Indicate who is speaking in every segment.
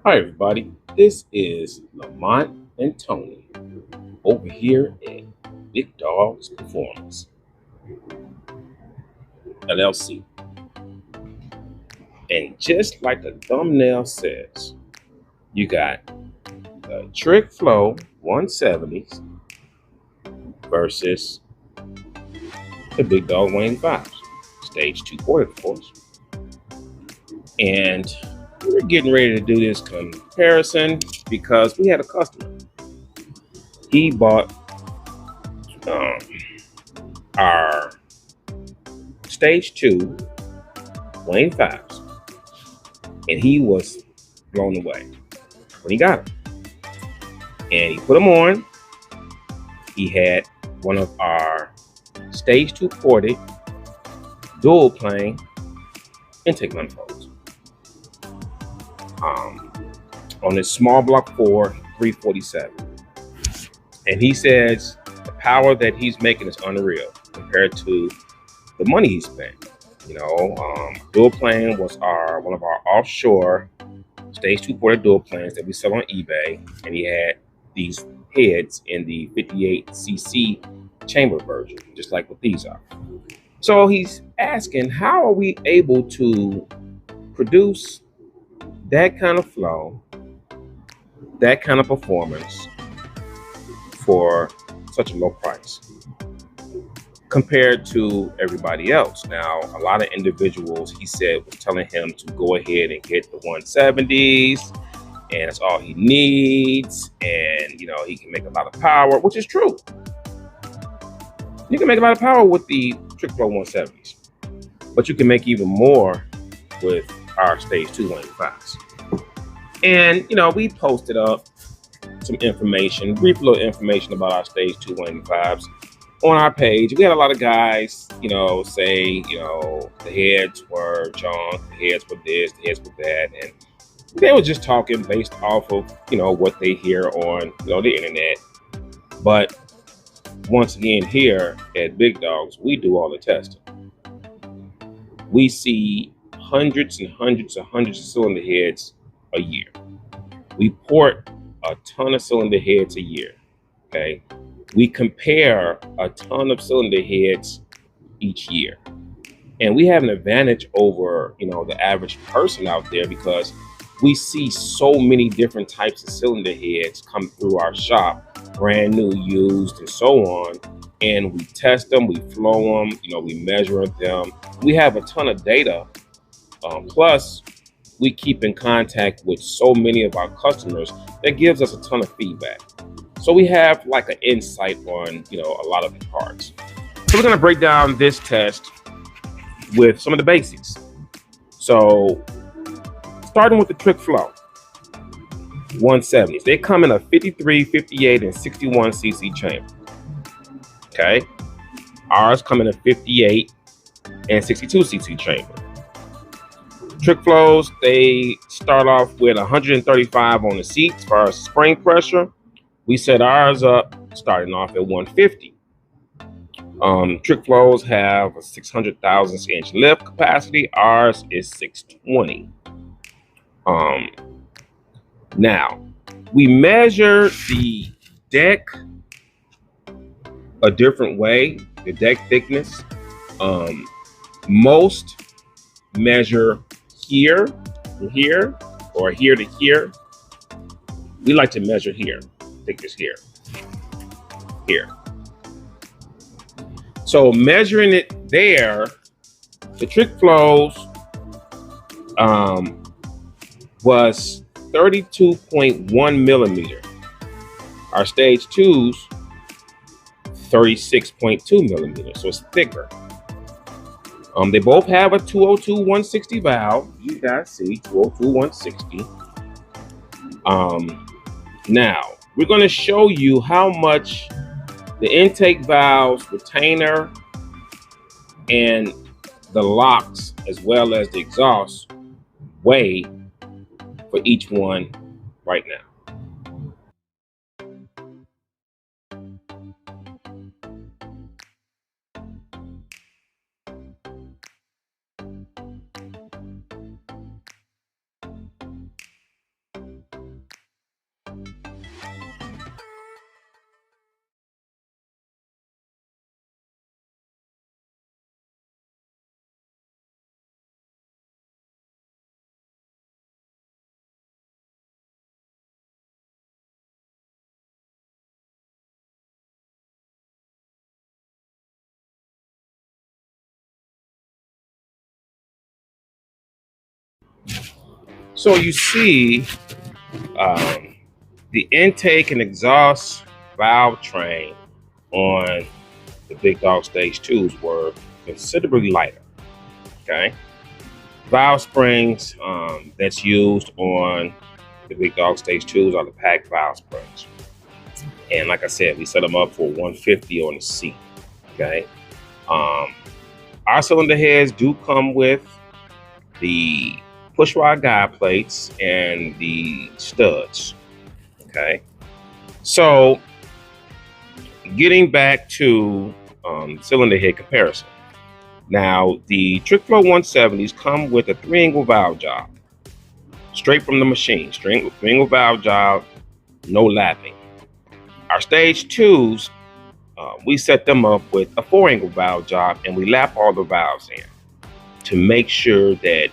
Speaker 1: Hi, everybody. This is Lamont and Tony over here at Big Dogs Performance LLC. And just like the thumbnail says, you got the Trick Flow 170s versus the Big Dog 185s, Stage 240, of course. And we're getting ready to do this comparison because we had a customer. He bought um, our Stage 2 185s, and he was blown away when he got them. And he put them on. He had one of our Stage 240 dual plane intake manifolds on his small block 4 347. And he says the power that he's making is unreal compared to the money he spent. Dual plane was one of our offshore Stage 240 dual planes that we sell on eBay, and he had these heads in the 58cc chamber version, just like what these are. So he's asking, how are we able to produce that kind of flow, that kind of performance for such a low price compared to everybody else? Now, a lot of individuals, he said, was telling him to go ahead and get the 170s, and that's all he needs, and he can make a lot of power, which is true. You can make a lot of power with the Trick Flow 170s, but you can make even more with our Stage 2 185s. And we posted up some information, brief little information about our Stage 2 185s on our page. We had a lot of guys, say, the heads were junk, the heads were this, the heads were that, and they were just talking based off of, what they hear on, the internet. But once again, here at Big Dogs, we do all the testing. We see hundreds and hundreds and hundreds of cylinder heads a year. We port a ton of cylinder heads a year. Okay. We compare a ton of cylinder heads each year. And we have an advantage over, the average person out there because we see so many different types of cylinder heads come through our shop, brand new, used, and so on. And we test them, we flow them, we measure them. We have a ton of data. Plus, we keep in contact with so many of our customers that gives us a ton of feedback. So we have like an insight on, a lot of the parts. So we're going to break down this test with some of the basics. So starting with the Trick Flow 170s, they come in a 53, 58, and 61 cc chamber. Okay. Ours come in a 58 and 62 cc chamber. Trick Flows, they start off with 135 on the seats as far as spring pressure. We set ours up starting off at 150. Trick Flows have a 600,000 inch lift capacity. Ours is 620. Now, we measure the deck a different way, the deck thickness. Most measure here to here or here to here. We like to measure here, thickness here. So measuring it there, the Trick Flows was 32.1 millimeter. Our Stage 2s, 36.2 millimeters, so it's thicker. They both have a 202 160 valve. You guys see 202 160. Now we're going to show you how much the intake valves, retainer, and the locks, as well as the exhaust, weigh for each one right now. So you see, the intake and exhaust valve train on the Bigdogs Stage 2s were considerably lighter. Okay, valve springs that's used on the Bigdogs Stage 2s are the packed valve springs, and like I said, we set them up for 150 on the seat. Okay, our cylinder heads do come with the push rod guide plates and the studs. Okay, so getting back to cylinder head comparison. Now, the TrickFlow 170s come with a 3-angle valve job, straight from the machine. 3-angle valve job, no lapping. Our Stage 2s, we set them up with a 4-angle valve job, and we lap all the valves in to make sure that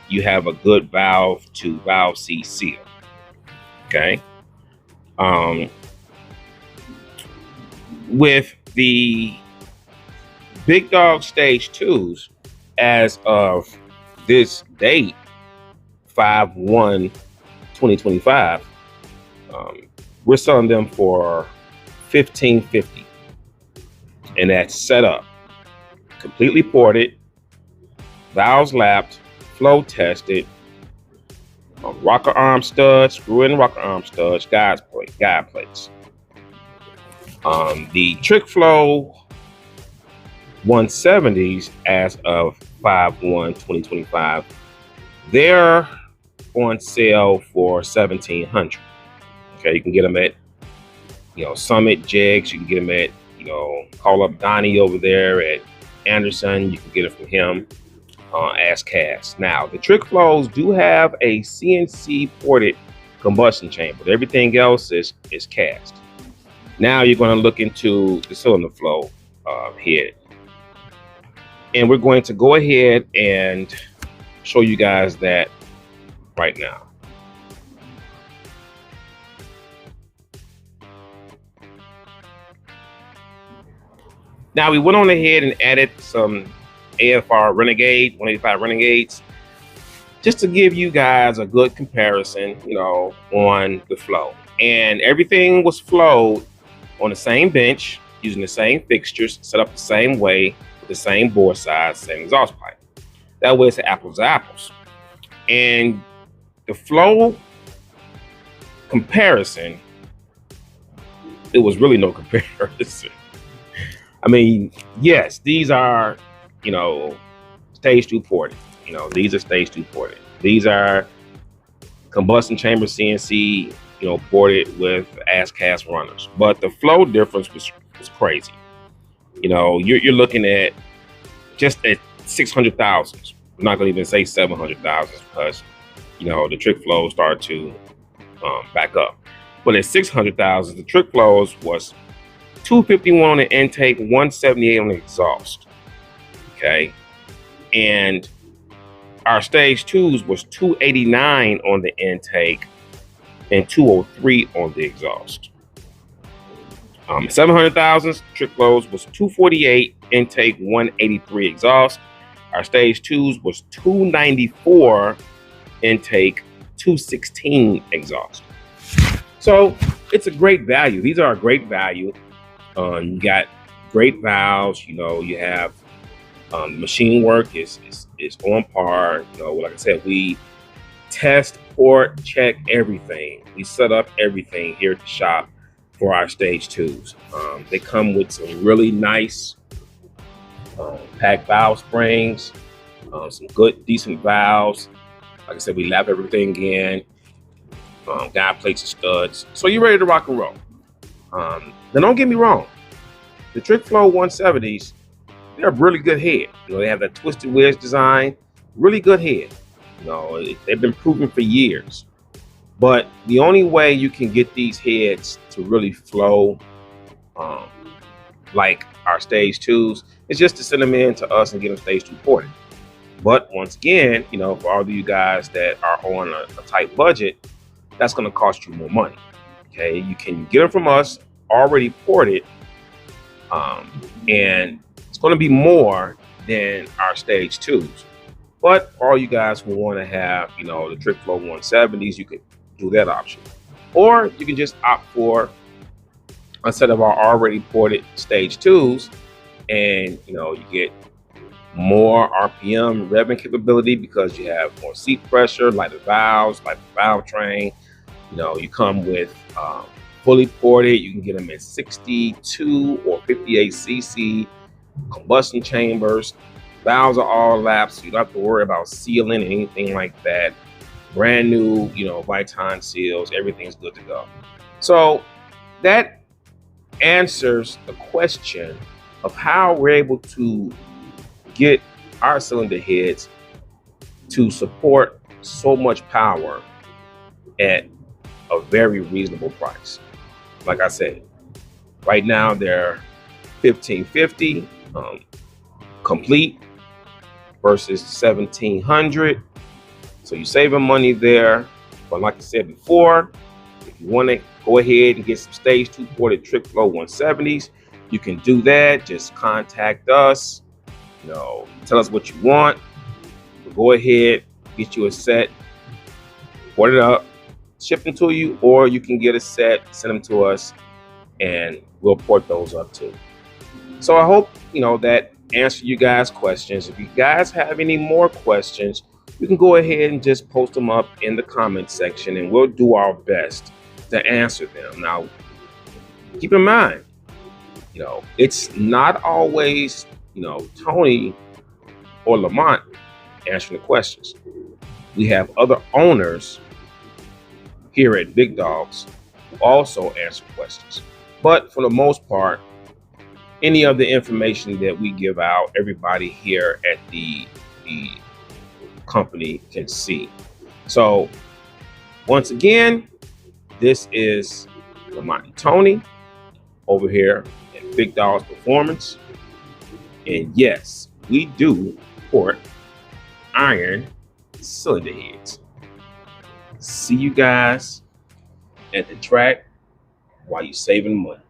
Speaker 1: you have a good valve to valve C seal. Okay. With the Bigdogs Stage 2s, as of this date, 5/1/2025, we're selling them for $1,550, and that's set up, completely ported, valves lapped, flow tested, rocker arm studs, screw-in rocker arm studs, guide plates. The TrickFlow 170s, as of 5/1/2025, they're on sale for $1,700. Okay, you can get them at Summit Jigs. You can get them at call up Donnie over there at Anderson. You can get it from him. As cast. Now, the TrickFlows do have a CNC ported combustion chamber, but everything else is cast. Now you're going to look into the cylinder flow head, and we're going to go ahead and show you guys that right now. Now, we went on ahead and added some AFR Renegade 185 Renegades, just to give you guys a good comparison, on the flow. And everything was flowed on the same bench, using the same fixtures, set up the same way, with the same bore size, same exhaust pipe. That way it's apples to apples. And the flow comparison, it was really no comparison. I mean, yes, these are, Stage 2 ported. These are Stage 2 ported. These are combustion chamber CNC, ported with ass cast runners. But the flow difference was crazy. You're looking at just at 600,000. I'm not going to even say 700,000 because, the TrickFlows started to back up. But at 600,000, the TrickFlows was $251 on the intake, $178 on the exhaust. Okay, and our Stage 2s was $289 on the intake and $203 on the exhaust. 700,000 TrickFlows was $248 intake, $183 exhaust. Our Stage 2s was $294 intake, $216 exhaust. So it's a great value. These are a great value. You got great valves. You have machine work is on par. Like I said, we test, port, check everything. We set up everything here at the shop for our Stage 2s. They come with some really nice packed valve springs, some good, decent valves. Like I said, we lap everything in, guide plates and studs. So you're ready to rock and roll. Now, don't get me wrong. The TrickFlow 170s, they're a really good head. They have that twisted wedge design, really good head. They've been proven for years. But the only way you can get these heads to really flow like our Stage 2s is just to send them in to us and get them Stage 2 ported. But once again, for all of you guys that are on a tight budget, that's going to cost you more money. Okay, you can get them from us already ported, and it's going to be more than our Stage 2s. But for all you guys who want to have, you know, the trick flow 170s, you can do that option. Or you can just opt for a set of our already ported stage 2s, and you know, you get more RPM revving capability because you have more seat pressure, lighter valves, like the Valvetrain. You know, you come with fully ported. You can get them in 62 or 58 cc combustion chambers. Valves are all laps, so you don't have to worry about sealing and anything like that. Brand new, you know, Viton seals. Everything's good to go. So that answers the question of how we're able to get our cylinder heads to support so much power at a very reasonable price. Like I said, right now they're $1,550 complete versus $1,700. So you're saving money there. But like I said before, if you want to go ahead and get some stage 2 ported trick flow 170s, you can do that. Just contact us. You know, tell us what you want. We'll go ahead, get you a set, port it up, ship them to you, or you can get a set, send them to us, and we'll port those up too. So I hope, you know, that answered you guys' questions. If you guys have any more questions, you can go ahead and just post them up in the comment section, and we'll do our best to answer them. Now, keep in mind, you know, it's not always, you know, Tony or Lamont answering the questions. We have other owners here at Big Dogs who also answer questions. But for the most part, any of the information that we give out, everybody here at the company can see. So once again, this is Lamont and Tony over here at Big Dogs Performance. And yes, we do port iron cylinder heads. See you guys at the track while you're saving money.